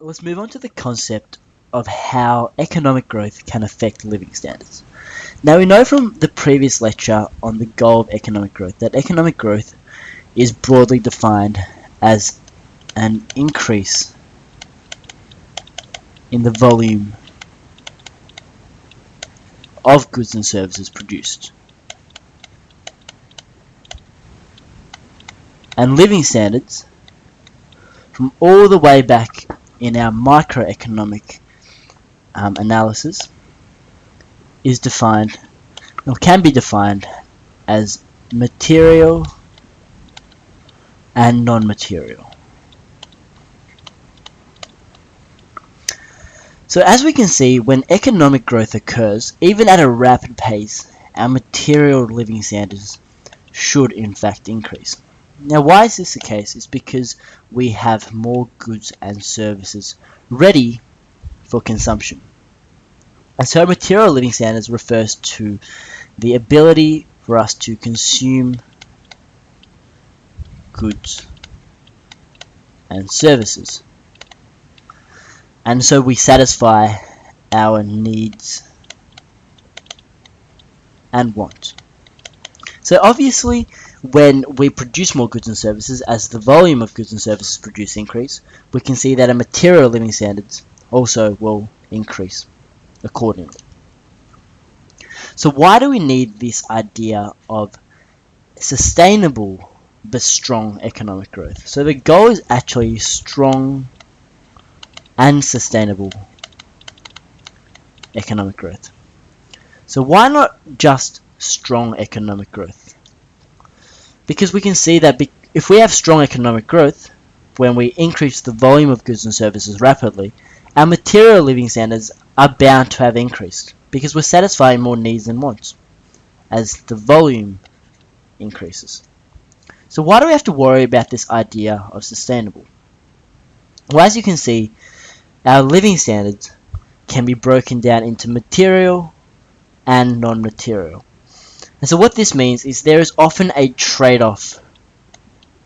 let's move on to the concept of how economic growth can affect living standards. Now, we know from the previous lecture on the goal of economic growth that economic growth is broadly defined as an increase in the volume of goods and services produced. And living standards, from all the way back in our microeconomic analysis, is defined, or can be defined, as material and non-material. So as we can see, when economic growth occurs, even at a rapid pace, our material living standards should in fact increase. Now, why is this the case? It's because we have more goods and services ready for consumption. And so material living standards refers to the ability for us to consume goods and services. And so we satisfy our needs and wants. So obviously, when we produce more goods and services, as the volume of goods and services produced increase, we can see that our material living standards also will increase accordingly. So why do we need this idea of sustainable but strong economic growth? So the goal is actually strong and sustainable economic growth. So why not just strong economic growth? Because we can see that if we have strong economic growth, when we increase the volume of goods and services rapidly, our material living standards are bound to have increased, because we're satisfying more needs and wants as the volume increases. So why do we have to worry about this idea of sustainable? Well, as you can see, our living standards can be broken down into material and non-material. And so what this means is there is often a trade-off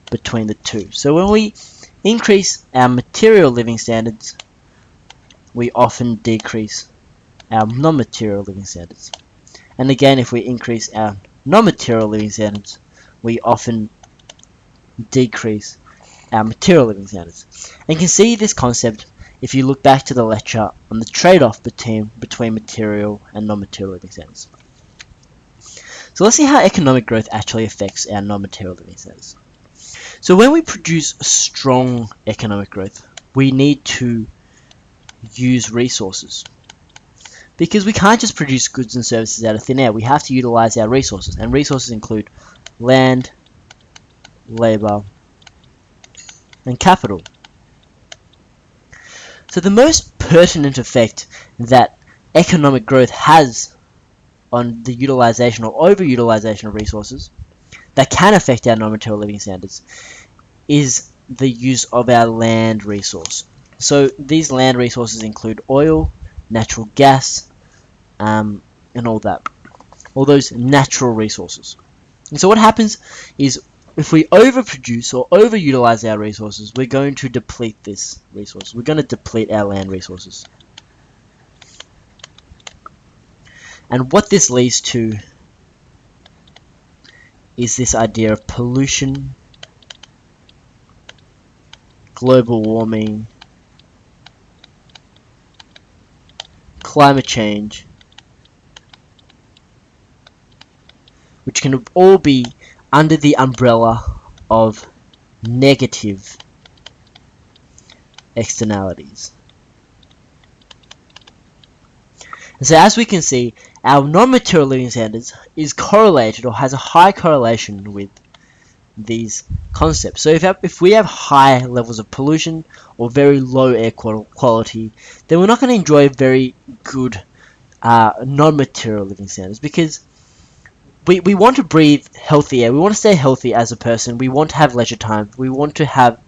between the two. So when we increase our material living standards, we often decrease our non-material living standards. And again, if we increase our non-material living standards, we often decrease our material living standards. And you can see this concept if you look back to the lecture on the trade-off between material and non-material living standards. So let's see how economic growth actually affects our non-material living standards. So when we produce strong economic growth, we need to use resources. Because we can't just produce goods and services out of thin air. We have to utilize our resources. And resources include land, labor, and capital. So the most pertinent effect that economic growth has on the utilization or overutilization of resources that can affect our non-material living standards is the use of our land resource. So these land resources include oil, natural gas, and all that. All those natural resources. And so what happens is if we overproduce or overutilize our resources, we're going to deplete this resource. We're going to deplete our land resources. And what this leads to is this idea of pollution, global warming, climate change, which can all be under the umbrella of negative externalities. And so as we can see, our non-material living standards is correlated or has a high correlation with these concepts. So if we have high levels of pollution or very low air quality, then we're not going to enjoy very good non-material living standards, because we want to breathe healthy air. We want to stay healthy as a person. We want to have leisure time. We want to have,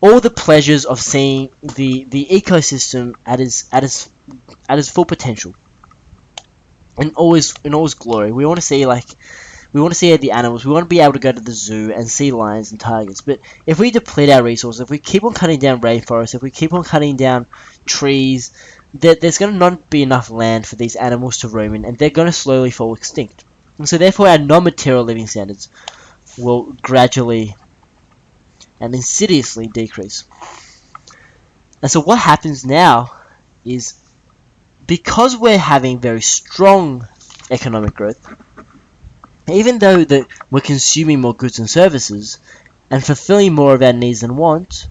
all the pleasures of seeing the ecosystem at its full potential, and always in all its glory. We want to see We want to see the animals. We want to be able to go to the zoo and see lions and tigers. But if we deplete our resources, if we keep on cutting down rainforests, if we keep on cutting down trees, there's going to not be enough land for these animals to roam in, and they're going to slowly fall extinct. And so therefore our non-material living standards will gradually and insidiously decrease. And so what happens now is, because we're having very strong economic growth, even though we're consuming more goods and services and fulfilling more of our needs and wants,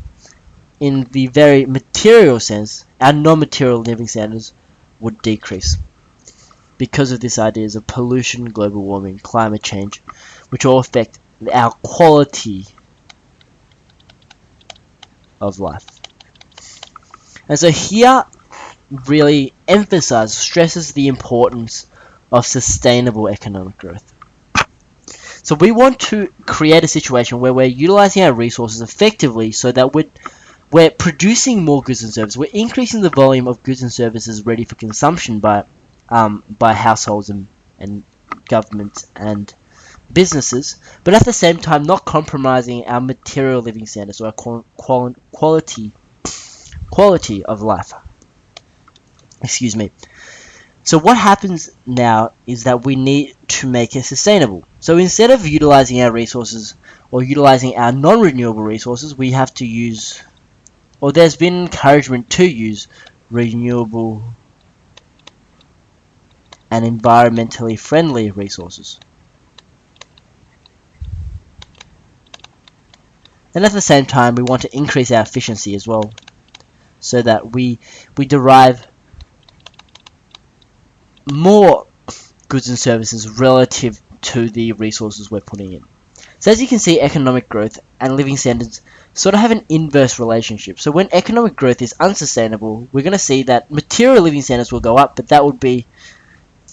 in the very material sense, our non-material living standards would decrease because of these ideas of pollution, global warming, climate change, which all affect our quality of life. And so here really stresses the importance of sustainable economic growth. So we want to create a situation where we're utilizing our resources effectively so that we're producing more goods and services. We're increasing the volume of goods and services ready for consumption by households and governments and businesses, but at the same time not compromising our material living standards or our quality of life. Excuse me. So what happens now is that we need to make it sustainable. So instead of utilizing our resources or utilizing our non-renewable resources, we have to use, or there's been encouragement to use, renewable and environmentally friendly resources. And at the same time, we want to increase our efficiency as well, so that we derive more goods and services relative to the resources we're putting in. So as you can see, economic growth and living standards sort of have an inverse relationship. So when economic growth is unsustainable, we're going to see that material living standards will go up, but that would be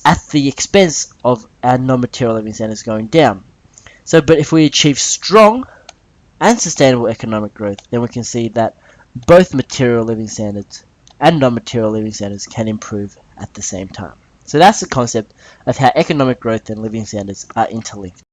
at the expense of our non-material living standards going down. So, but if we achieve strong and sustainable economic growth, then we can see that both material living standards and non-material living standards can improve at the same time. So that's the concept of how economic growth and living standards are interlinked.